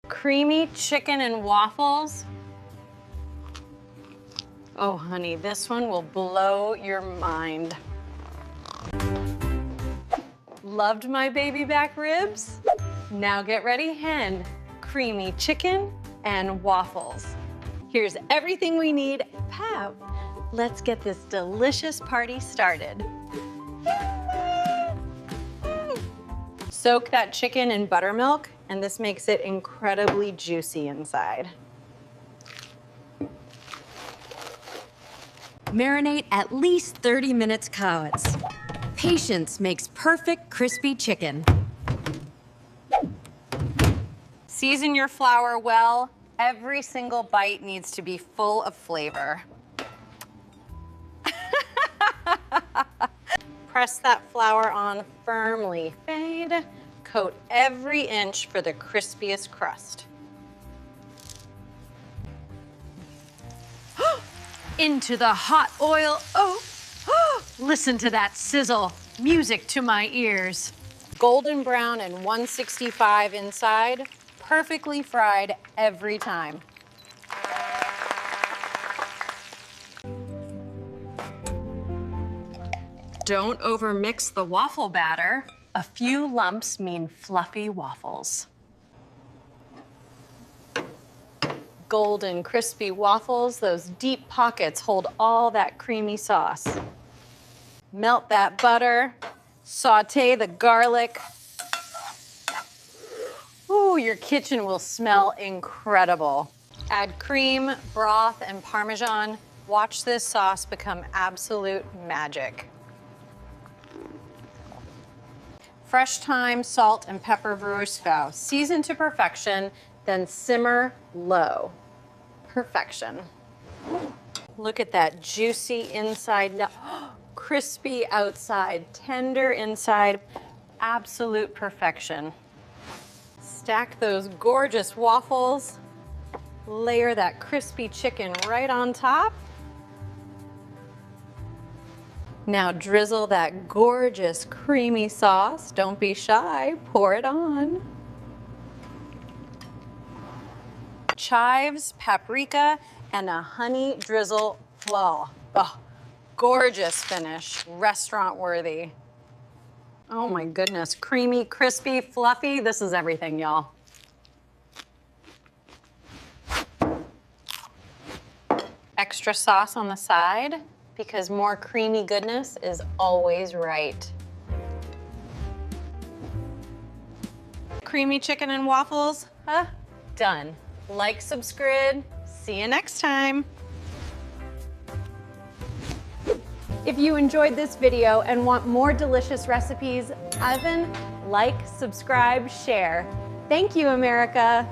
Creamy chicken and waffles. Oh, honey, this one will blow your mind. Loved my baby back ribs? Now get ready, hen. Creamy chicken and waffles. Here's everything we need. Pow! Let's get this delicious party started. Soak that chicken in buttermilk, and this makes it incredibly juicy inside. Marinate at least 30 minutes cowards. Patience makes perfect crispy chicken. Season your flour well. Every single bite needs to be full of flavor. Press that flour on firmly. Fade. Coat every inch for the crispiest crust. Into the hot oil. Oh, listen to that sizzle. Music to my ears. Golden brown and 165 inside. Perfectly fried every time. Don't overmix the waffle batter. A few lumps mean fluffy waffles. Golden, crispy waffles, those deep pockets hold all that creamy sauce. Melt that butter, saute the garlic. Ooh, your kitchen will smell incredible. Add cream, broth, and Parmesan. Watch this sauce become absolute magic. Fresh thyme, salt, and pepper bruschetta. Season to perfection, then simmer low. Perfection. Look at that juicy inside, crispy outside, tender inside, absolute perfection. Stack those gorgeous waffles. Layer that crispy chicken right on top. Now drizzle that gorgeous creamy sauce. Don't be shy, pour it on. Chives, paprika, and a honey drizzle. Wow, oh, gorgeous finish, restaurant worthy. Oh my goodness, creamy, crispy, fluffy. This is everything, y'all. Extra sauce on the side, because more creamy goodness is always right. Creamy chicken and waffles, done. Like, subscribe, see you next time. If you enjoyed this video and want more delicious recipes, oven, like, subscribe, share. Thank you, America.